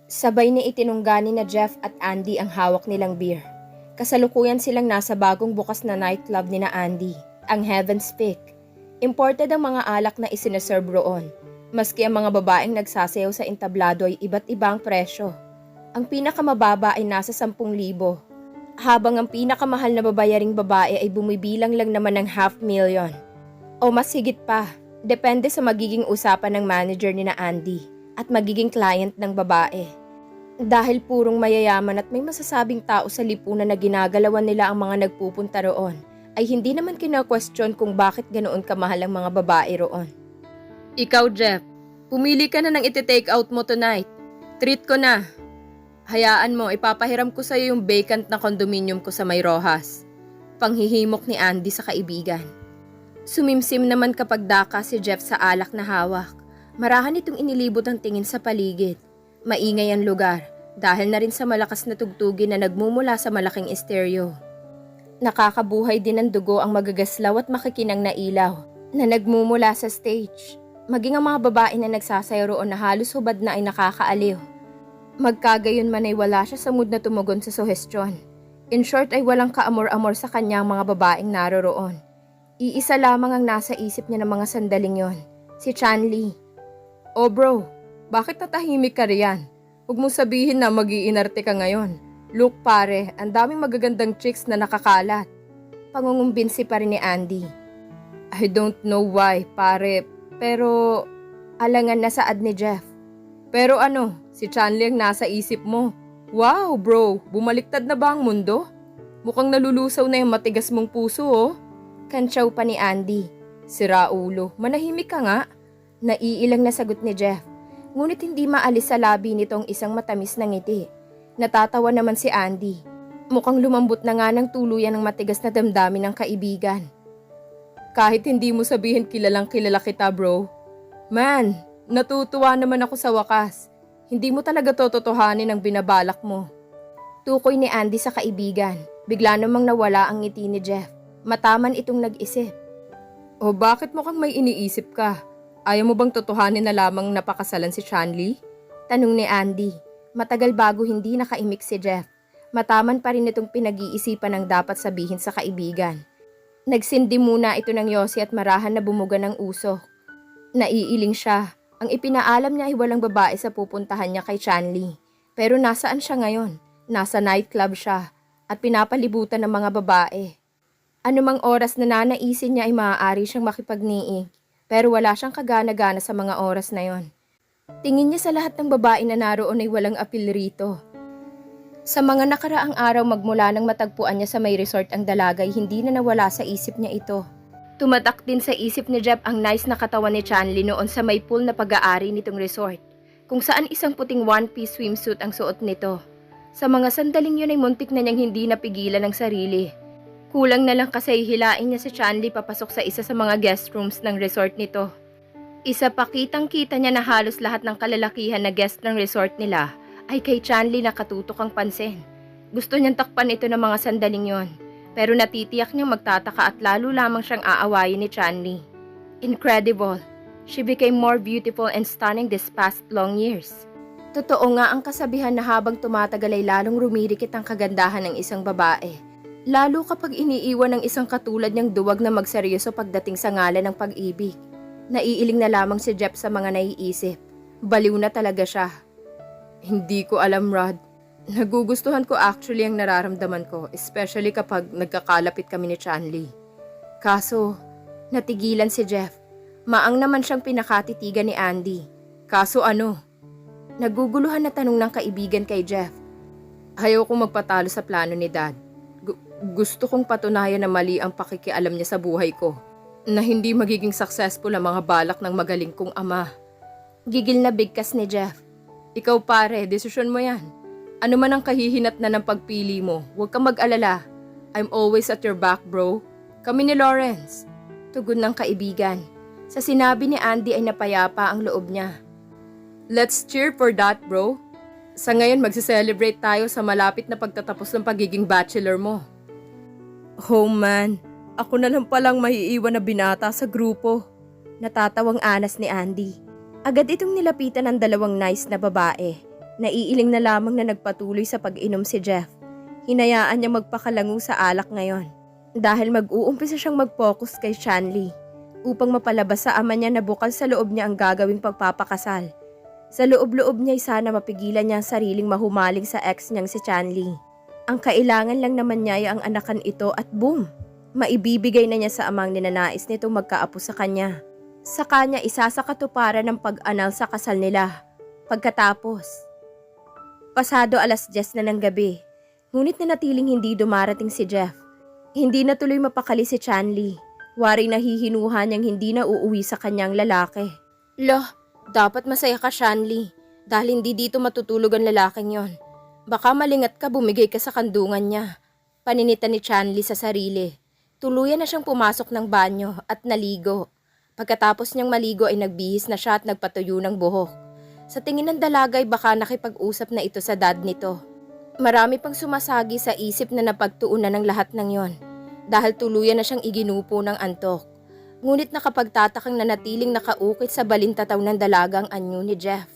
Sabay ni itinunggani na Jeff at Andy ang hawak nilang beer. Kasalukuyan silang nasa bagong bukas na nightclub ni na Andy, ang Heaven's Peak. Imported ang mga alak na isinaserve roon. Maski ang mga babaeng nagsasayaw sa entablado ay iba't ibang presyo. Ang pinakamababa ay nasa 10,000, habang ang pinakamahal na babayaring babae ay bumibilang lang naman ng 500,000. O mas higit pa, depende sa magiging usapan ng manager ni na Andy at magiging client ng babae. Dahil purong mayayaman at may masasabing tao sa lipunan na ginagalawan nila ang mga nagpupunta roon, ay hindi naman kina-question kung bakit ganoon kamahal ang mga babae roon. Ikaw, Jeff, pumili ka na ng iti-take out mo tonight. Treat ko na. Hayaan mo, ipapahiram ko sa'yo yung vacant na condominium ko sa May Rojas. Panghihimok ni Andy sa kaibigan. Sumimsim naman kapag daka si Jeff sa alak na hawak. Marahan itong inilibot ang tingin sa paligid. Maingay ang lugar dahil na rin sa malakas na tugtugin na nagmumula sa malaking estereo. Nakakabuhay din ng dugo ang magagaslaw at makikinang na ilaw na nagmumula sa stage. Maging ang mga babae na nagsasayaw roon na halos hubad na ay nakakaaliw. Magkagayon man ay wala siya sa mood na tumugon sa suhestyon. In short ay walang kaamor-amor sa kanyang mga babaeng naroroon. Iisa lamang ang nasa isip niya ng mga sandaling yon, si Chanley. Oh bro, bakit natahimik ka riyan? Huwag mong sabihin na mag-iinarte ka ngayon. Look pare, ang daming magagandang chicks na nakakalat. Pangungumbinsi pa rin ni Andy. I don't know why, pare, pero alangan na saad ni Jeff. Pero ano, si Chanley ang nasa isip mo. Wow bro, bumaliktad na ba ang mundo? Mukhang nalulusaw na yung matigas mong puso oh. Kantsaw pa ni Andy. Sira ulo, manahimik ka nga. Naiilang na sagot ni Jeff. Ngunit hindi maalis sa labi nitong isang matamis na ngiti. Natatawa naman si Andy. Mukhang lumambot na nga ng tuluyan ng matigas na damdamin ng kaibigan. Kahit hindi mo sabihin kilalang kilala kita bro. Man, natutuwa naman ako sa wakas. Hindi mo talaga tototohanin ang binabalak mo. Tukoy ni Andy sa kaibigan. Bigla namang nawala ang ngiti ni Jeff. Mataman itong nag-isip. O bakit mukhang may iniisip ka? Ayaw mo bang totohanin na lamang napakasalan si Chanley? Tanong ni Andy. Matagal bago hindi nakaimik si Jeff. Mataman pa rin itong pinag-iisipan ang dapat sabihin sa kaibigan. Nagsindi muna ito ng yosi at marahan na bumuga ng usok. Naiiling siya. Ang ipinaalam niya ay walang babae sa pupuntahan niya kay Chanley. Pero nasaan siya ngayon? Nasa nightclub siya at pinapalibutan ng mga babae. Anumang oras na nanaisin niya ay maaari siyang makipagniig. Pero wala siyang kagana-gana sa mga oras na yon. Tingin niya sa lahat ng babae na naroon ay walang apil rito. Sa mga nakaraang araw magmula nang matagpuan niya sa may resort ang dalagay, hindi na nawala sa isip niya ito. Tumatak din sa isip ni Jeff ang nice na katawan ni Chanley noon sa may pool na pag-aari nitong resort, kung saan isang puting one-piece swimsuit ang suot nito. Sa mga sandaling yun ay muntik na niyang hindi napigilan ang sarili. Kulang na lang kasi hilain niya si Chanley papasok sa isa sa mga guest rooms ng resort nito. Isa pa kitang-kita niya na halos lahat ng kalalakihan na guest ng resort nila ay kay Chanley nakatutok ang pansin. Gusto niyang takpan ito ng mga sandaling yon, pero natitiyak niyang magtataka at lalo lamang siyang aawayin ni Chanley. Incredible! She became more beautiful and stunning this past long years. Totoo nga ang kasabihan na habang tumatagal ay lalong rumirikit ang kagandahan ng isang babae. Lalo kapag iniiwan ng isang katulad niyang duwag na magseryoso pagdating sa ngalan ng pag-ibig. Naiiling na lamang si Jeff sa mga naiisip. Baliw na talaga siya. Hindi ko alam, Rod. Nagugustuhan ko actually ang nararamdaman ko, especially kapag nagkakalapit kami ni Chanley. Kaso, natigilan si Jeff. Maang naman siyang pinakatitigan ni Andy. Kaso ano? Naguguluhan na tanong ng kaibigan kay Jeff. Ayaw kong magpatalo sa plano ni Dad. Gusto kong patunayan na mali ang pakikialam niya sa buhay ko. Na hindi magiging successful ang mga balak ng magaling kong ama. Gigil na bigkas ni Jeff. Ikaw pare, desisyon mo yan. Ano man ang kahihinat na ng pagpili mo, huwag kang mag-alala. I'm always at your back bro. Kami ni Lawrence. Tugon ng kaibigan. Sa sinabi ni Andy ay napayapa ang loob niya. Let's cheer for that bro. Sa ngayon magse-celebrate tayo sa malapit na pagtatapos ng pagiging bachelor mo. Oh man, ako na lang palang maiiwan na binata sa grupo. Natatawang anas ni Andy. Agad itong nilapitan ng dalawang nice na babae. Naiiling na lamang na nagpatuloy sa pag-inom si Jeff. Hinayaan niya magpakalangu sa alak ngayon dahil mag-uumpisa siyang mag-focus kay Shanley upang mapalabas sa ama niya na bukal sa loob niya ang gagawing pagpapakasal. Sa loob-loob niya ay sana mapigilan niya ang sariling mahumaling sa ex niyang si Shanley. Ang kailangan lang naman niya ay ang anakan ito at boom! Maibibigay na niya sa amang ninanais nitong magkaapo sa kanya. Sa kanya isa sa katuparan ng pag-anal sa kasal nila. Pagkatapos, pasado 10:00 na ng gabi, ngunit nanatiling hindi dumarating si Jeff. Hindi na tuloy mapakali si Shanley. Waring nahihinuha niyang hindi na uuwi sa kanyang lalaki. Loh, dapat masaya ka Shanley dahil hindi dito matutulog ang lalaking yon. Baka malingat ka bumigay ka sa kandungan niya. Paninita ni Shanley sa sarili. Tuluyan na siyang pumasok ng banyo at naligo. Pagkatapos niyang maligo ay nagbihis na siya at nagpatuyo ng buhok. Sa tingin ng dalaga ay baka nakipag-usap na ito sa dad nito. Marami pang sumasagi sa isip na napagtuunan ng lahat ng yon dahil tuluyan na siyang iginupo ng antok. Ngunit nakapagtatakang nanatiling nakaukit sa balintataw ng dalagang anyo ni Jeff.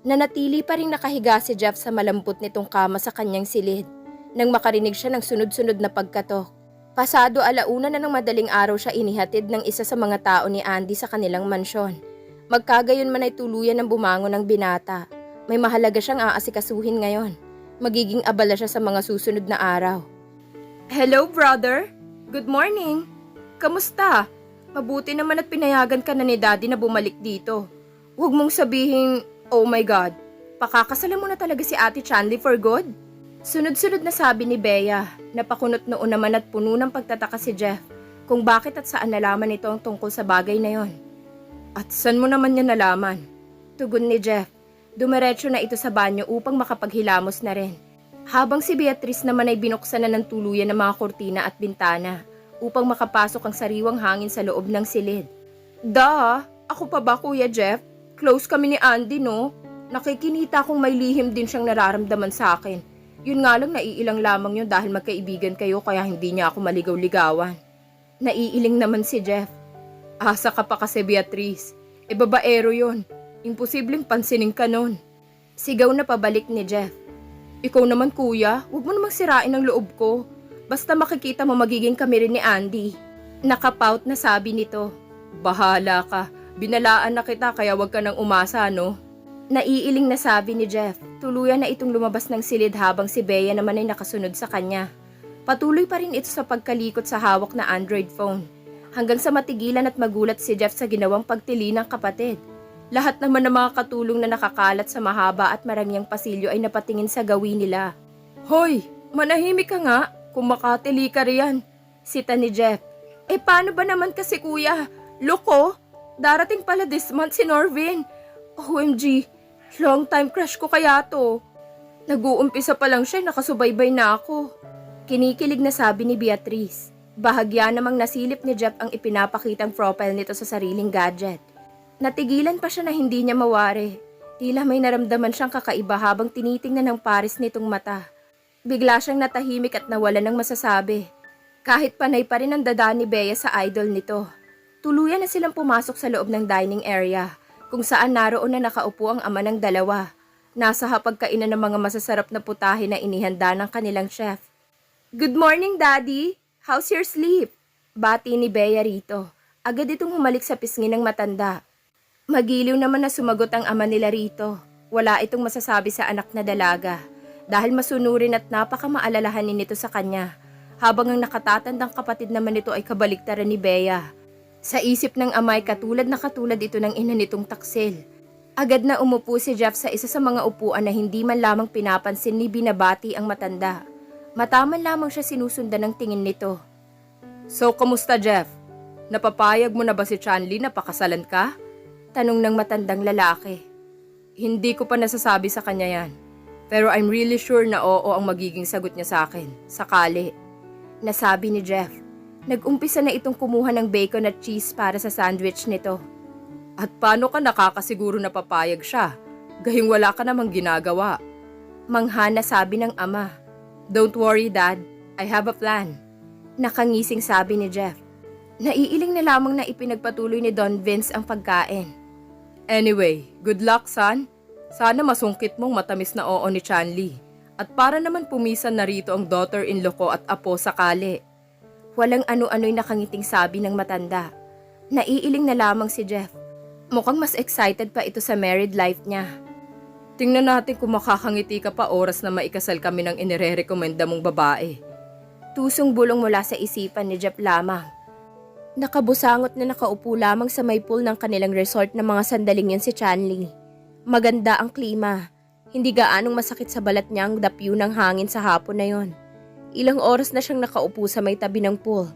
Nanatili pa rin nakahiga si Jeff sa malambot nitong kama sa kanyang silid nang makarinig siya ng sunod-sunod na pagkatok. Pasado 1:00 na ng madaling araw siya inihatid ng isa sa mga tao ni Andy sa kanilang mansyon. Magkagayon man ay tuluyan ng bumangon ng binata. May mahalaga siyang aasikasuhin ngayon. Magiging abala siya sa mga susunod na araw. Hello, brother. Good morning. Kamusta? Mabuti naman at pinayagan ka na ni Daddy na bumalik dito. Huwag mong sabihin, oh my God, pakakasalan mo na talaga si Ate Shanley for good? Sunod-sunod na sabi ni Bea, napakunot noon naman at puno ng pagtataka si Jeff kung bakit at saan nalaman ito ang tungkol sa bagay na yon. At saan mo naman niya nalaman? Tugon ni Jeff. Dumiretso na ito sa banyo upang makapaghilamos na rin. Habang si Beatrice naman ay binuksan na ng tuluyan ng mga kortina at bintana upang makapasok ang sariwang hangin sa loob ng silid. Ako pa ba Kuya Jeff? Close kami ni Andy no? Nakikinita kung may lihim din siyang nararamdaman sa akin. Yun nga lang naiilang lamang yun dahil magkaibigan kayo kaya hindi niya ako maligaw-ligawan. Naiiling naman si Jeff. Asa ka pa kasi Beatrice. Babaero yun. Imposibleng pansinin ka nun. Sigaw na pabalik ni Jeff. Ikaw naman kuya, huwag mo namang sirain ang loob ko. Basta makikita mo magiging kami rin ni Andy. Nakapout na sabi nito. Bahala ka. Binalaan na kita kaya huwag ka nang umasa no? Naiiling na sabi ni Jeff. Tuluyan na itong lumabas ng silid habang si Bea naman ay nakasunod sa kanya. Patuloy pa rin ito sa pagkalikot sa hawak na Android phone. Hanggang sa matigilan at magulat si Jeff sa ginawang pagtili ng kapatid. Lahat naman ng mga katulong na nakakalat sa mahaba at marangyang pasilyo ay napatingin sa gawin nila. Hoy, manahimik ka nga kung makatili ka riyan, sita ni Jeff. Paano ba naman kasi kuya? Loko, darating pala this month si Norvin. OMG, long time crush ko kaya to. Nag-uumpisa pa lang siya, nakasubaybay na ako. Kinikilig na sabi ni Beatrice. Bahagya namang nasilip ni Jeff ang ipinapakitang profile nito sa sariling gadget. Natigilan pa siya na hindi niya mawari. Tila may naramdaman siyang kakaiba habang tinitingnan ng pares nitong mata. Bigla siyang natahimik at nawala ng masasabi. Kahit panay pa rin ang dada ni Bea sa idol nito. Tuluyan na silang pumasok sa loob ng dining area, kung saan naroon na nakaupo ang ama ng dalawa. Nasa hapagkainan ng mga masasarap na putahe na inihanda ng kanilang chef. Good morning, Daddy! How's your sleep? Bati ni Bea rito. Agad itong humalik sa pisngi ng matanda. Magiliw naman na sumagot ang ama nila rito. Wala itong masasabi sa anak na dalaga dahil masunurin at napakamaalalahanin nito sa kanya, habang ang nakatatandang kapatid naman nito ay kabaliktaran ni Bea. Sa isip ng ama ay katulad ito ng ina nitong taksil. Agad na umupo si Jeff sa isa sa mga upuan na hindi man lamang pinapansin ni binabati ang matanda. Mataman lamang siya sinusundan ng tingin nito. So, kamusta Jeff? Napapayag mo na ba si Shanley na pakasalan ka? Tanong ng matandang lalaki. Hindi ko pa nasasabi sa kanya yan. Pero I'm really sure na oo ang magiging sagot niya sa akin. Sakali. Nasabi ni Jeff. Nag-umpisa na itong kumuha ng bacon at cheese para sa sandwich nito. At paano ka nakakasiguro na papayag siya? Gayong wala ka namang ginagawa. Mangha na sabi ng ama. Don't worry Dad, I have a plan. Nakangising sabi ni Jeff. Naiiling na lamang na ipinagpatuloy ni Don Vince ang pagkain. Anyway, good luck son. Sana masungkit mong matamis na oo ni Chanli. At para naman pumisan na rito ang daughter-in-law ko at apo sakali. Walang ano-ano'y nakangiting sabi ng matanda. Naiiling na lamang si Jeff. Mukhang mas excited pa ito sa married life niya. Tingnan natin kung makakangiti ka pa oras na maikasal kami ng inirerekomenda mong babae. Tusong bulong mula sa isipan ni Jeff lamang. Nakabusangot na nakaupo lamang sa may pool ng kanilang resort na mga sandaling yun si Chanli. Maganda ang klima. Hindi gaanong masakit sa balat niya ang dapyo ng hangin sa hapon na yon. Ilang oras na siyang nakaupo sa may tabi ng pool.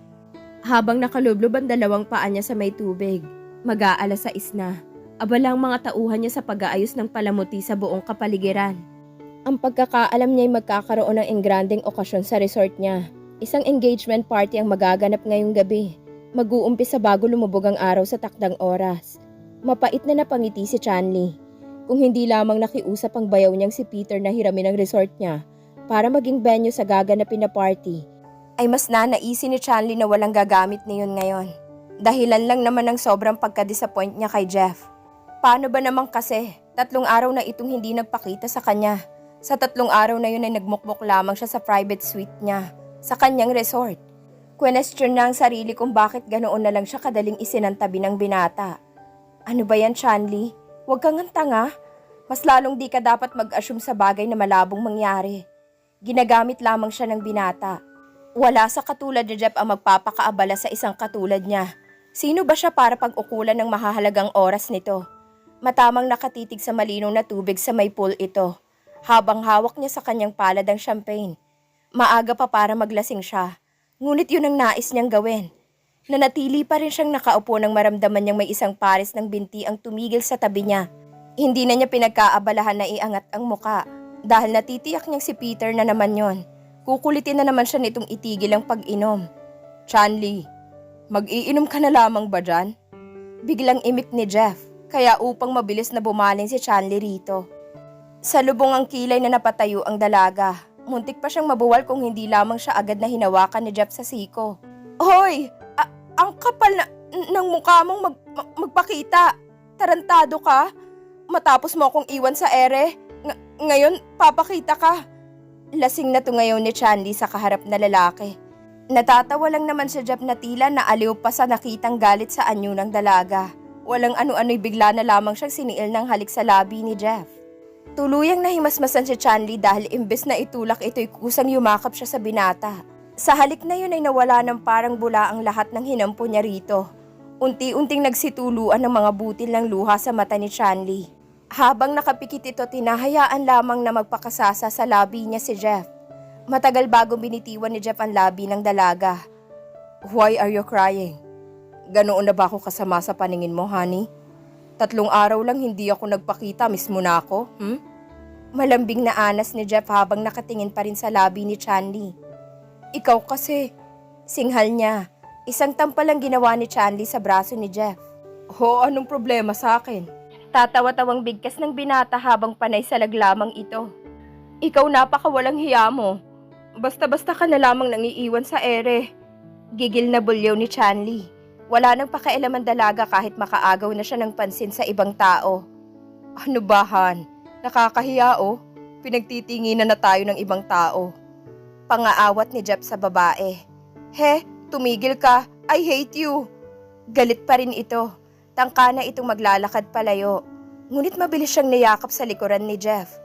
Habang nakalublob ang dalawang paa niya sa may tubig, mag-aalas 6 na. Abala ang mga tauhan niya sa pag-aayos ng palamuti sa buong kapaligiran. Ang pagkakaalam niya ay magkakaroon ng engrandeng okasyon sa resort niya. Isang engagement party ang magaganap ngayong gabi. Mag-uumpisa bago lumubog ang araw sa takdang oras. Mapait na napangiti si Chanli. Kung hindi lamang nakiusap ang bayaw niyang si Peter na hiramin ang resort niya para maging venue sa gaganapin na party, ay mas nanaisin ni Chanli na walang gagamit niyon ngayon. Dahilan lang naman ng sobrang pagka-disappoint niya kay Jeff. Paano ba naman kasi? 3 araw na itong hindi nagpakita sa kanya. Sa 3 araw na yun ay nagmukmuk lamang siya sa private suite niya, sa kanyang resort. Question na ang sarili kung bakit ganoon na lang siya kadaling isinantabi ng binata. Ano ba yan, Chanli? Huwag kang tanga. Mas lalong di ka dapat mag-assume sa bagay na malabong mangyari. Ginagamit lamang siya ng binata. Wala sa katulad ni Jeff ang magpapakaabala sa isang katulad niya. Sino ba siya para pag-ukulan ng mahahalagang oras nito? Matamang nakatitig sa malinaw na tubig sa may pool ito, habang hawak niya sa kanyang palad ang champagne. Maaga pa para maglasing siya, ngunit yun ang nais niyang gawin. Nanatili pa rin siyang nakaupo nang maramdaman niyang may isang pares ng binti ang tumigil sa tabi niya. Hindi na niya pinagkaabalahan na iangat ang muka dahil natitiyak niyang si Peter na naman yon. Kukulitin na naman siya nitong itigil ang pag-inom. Chanli, mag-iinom ka na lamang ba dyan? Biglang imik ni Jeff, kaya upang mabilis na bumaling si Chanli rito. Sa lubong ang kilay na napatayo ang dalaga. Muntik pa siyang mabuwal kung hindi lamang siya agad na hinawakan ni Jeff sa siko. Hoy! Ang kapal ng mukha mong magpakita. Tarantado ka. Matapos mo akong iwan sa ere. Ngayon, papakita ka. Lasing na to ngayon ni Chanli sa kaharap na lalaki. Natatawa lang naman si Jeff na tila na aliw pa sa nakitang galit sa anyo ng dalaga. Walang ano-ano'y bigla na lamang siyang siniil ng halik sa labi ni Jeff. Tuluyang nahimasmasan si Chanli dahil imbes na itulak ito'y kusang yumakap siya sa binata. Sa halik na yun ay nawala ng parang bula ang lahat ng hinampo niya rito. Unti-unting nagsituluan ng mga butil ng luha sa mata ni Chanli. Habang nakapikit ito, tinahayaan lamang na magpakasasa sa labi niya si Jeff. Matagal bago binitiwan ni Jeff ang labi ng dalaga. Why are you crying? Ganoon na ba ako kasama sa paningin mo, honey? 3 araw lang hindi ako nagpakita, miss mo na ako, Malambing na anas ni Jeff habang nakatingin pa rin sa labi ni Chanli. Ikaw kasi, singhal niya. Isang tampal ang ginawa ni Chanli sa braso ni Jeff. Anong problema sa akin? Tatawa-tawang bigkas ng binata habang panay sa laglamang ito. Ikaw napakawalang hiya mo. Basta-basta ka na lamang nangiiwan sa ere. Gigil na bulyaw ni Chanli. Wala nang pakialam ang dalaga kahit makaagaw na siya ng pansin sa ibang tao. Ano ba, Han? Nakakahiya Pinagtitinginan na tayo ng ibang tao. Pangaawat ni Jeff sa babae. He, tumigil ka. I hate you. Galit pa rin ito. Tangka na itong maglalakad palayo. Ngunit mabilis siyang niyakap sa likuran ni Jeff.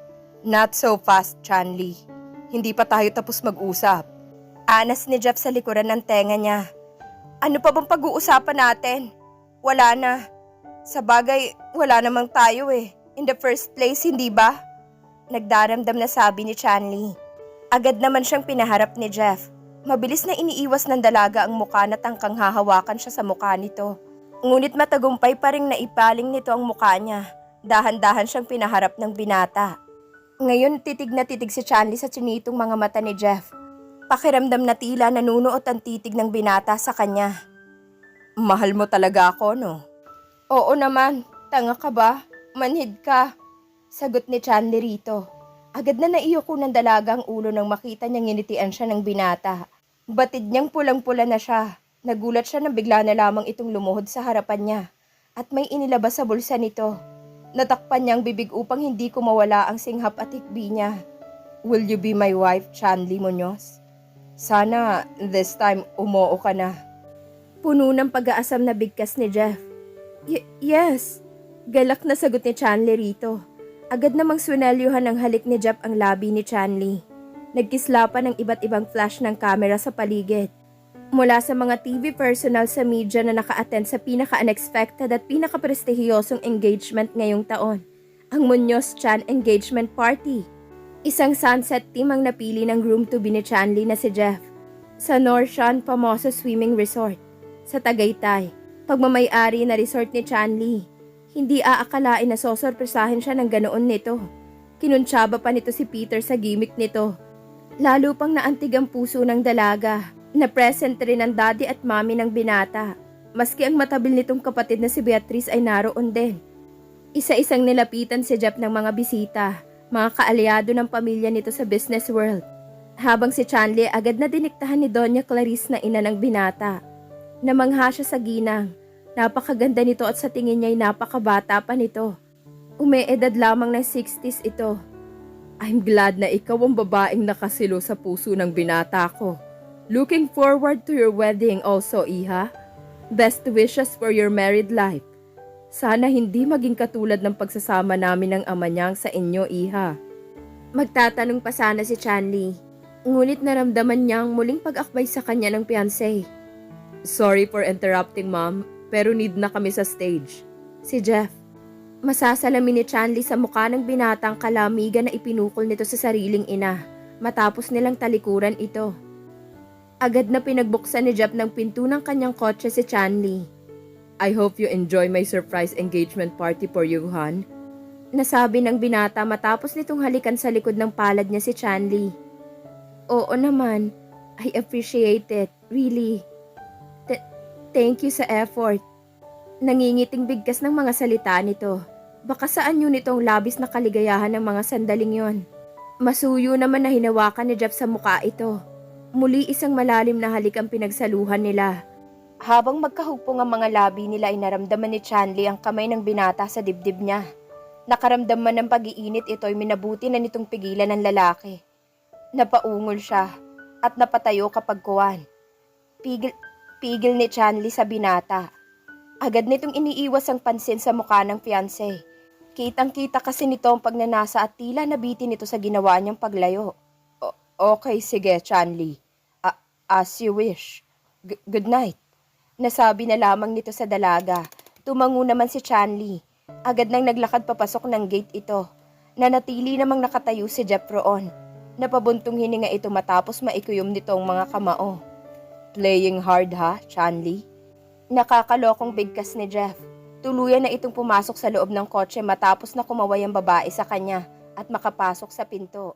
Not so fast, Chanli. Hindi pa tayo tapos mag-usap. Anas ni Jeff sa likuran ng tenga niya. Ano pa bang pag-uusapan natin? Wala na. Sa bagay, wala namang tayo In the first place, hindi ba? Nagdaramdam na sabi ni Chanli. Agad naman siyang pinaharap ni Jeff. Mabilis na iniiwas ng dalaga ang mukha na tangkang hahawakan siya sa mukha nito. Ngunit matagumpay pa ring naipaling nito ang mukha niya. Dahan-dahan siyang pinaharap ng binata. Ngayon titig na titig si Chanli sa tsinitong mga mata ni Jeff. Pakiramdam na tila nanunuot ang titig ng binata sa kanya. Mahal mo talaga ako, no? Oo naman. Tanga ka ba? Manhid ka. Sagot ni Chanli rito. Agad na naiyoko ng dalaga ang ulo nang makita niyang nginitian siya ng binata. Batid niyang pulang-pula na siya. Nagulat siya nang bigla na lamang itong lumuhod sa harapan niya at may inilabas sa bulsa nito. Natakpan niya ang bibig upang hindi ko mawala ang singhap at hikbi niya. Will you be my wife, Chanli Munoz? Sana this time umoo ka na. Puno ng pag-aasam na bigkas ni Jeff. Yes. Galak na sagot ni Chanli rito. Agad namang swinelyuhan ng halik ni Jeff ang labi ni Chanli. Nagkislapan ng iba't ibang flash ng kamera sa paligid. Mula sa mga TV personal sa media na naka-attend sa pinaka-unexpected at pinaka-prestihiyosong engagement ngayong taon, ang Munoz-Chan Engagement Party. Isang sunset team ang napili ng groom-to-be ni Chanli na si Jeff sa Norshan Famoso Swimming Resort sa Tagaytay, pagmamay-ari na resort ni Chanli. Hindi aakalain na sosorpresahin siya ng ganoon nito. Kinuntsaba pa nito si Peter sa gimmick nito. Lalo pang naantig ang puso ng dalaga. Na-present rin ang daddy at mommy ng binata. Maski ang matabil nitong kapatid na si Beatrice ay naroon din. Isa-isang nilapitan si Jeff ng mga bisita, mga kaalyado ng pamilya nito sa business world. Habang si Chanli agad na diniktahan ni Doña Clarice na ina ng binata. Namangha siya sa ginang. Napakaganda nito at sa tingin niya ay napakabata pa nito. Umeedad lamang ng 60s ito. I'm glad na ikaw ang babaeng nakasilo sa puso ng binata ko. Looking forward to your wedding also, Iha. Best wishes for your married life. Sana hindi maging katulad ng pagsasama namin ng ama niyang sa inyo, Iha. Magtatanong pa sana si Chanli. Ngunit naramdaman niyang muling pag-akbay sa kanya ng fiancé. Sorry for interrupting, Mom, pero need na kami sa stage. Si Jeff. Masasalamin ni Chanli sa mukha ng binatang kalamigan na ipinukol nito sa sariling ina matapos nilang talikuran ito. Agad na pinagbuksan ni Jeff ng pinto ng kanyang kotse si Chanli. I hope you enjoy my surprise engagement party for you, hon. Nasabi ng binata matapos nitong halikan sa likod ng palad niya si Chanli. Oo naman, I appreciate it, really. Thank you sa effort. Nangingiting bigkas ng mga salita nito. Baka saan yun itong labis na kaligayahan ng mga sandaling yon. Masuyo naman na hinawakan ni Jeff sa mukha ito. Muli isang malalim na halik ang pinagsaluhan nila. Habang magkahugpong ang mga labi nila ay naramdaman ni Chanli ang kamay ng binata sa dibdib niya. Nakaramdam man ng pag-iinit ito ay minabuti na nitong pigilan ng lalaki. Napaungol siya at napatayo kapag kuwan. Pigil ni Chanli sa binata. Agad nitong iniiwas ang pansin sa mukha ng fiancé. Kitang-kita kasi nito ang pagnanasa at tila nabitin nito sa ginawa niyang paglayo. Okay, sige, Chanli. As you wish. Good night. Nasabi na lamang nito sa dalaga. Tumango naman si Chanli. Agad nang naglakad papasok ng gate ito. Nanatili namang nakatayo si Jeff roon. Napabuntong hininga ito matapos maikuyom nito ang mga kamao. Playing hard ha, Chanli? Nakakalokong bigkas ni Jeff. Tuluyan na itong pumasok sa loob ng kotse matapos na kumaway ang babae sa kanya at makapasok sa pinto.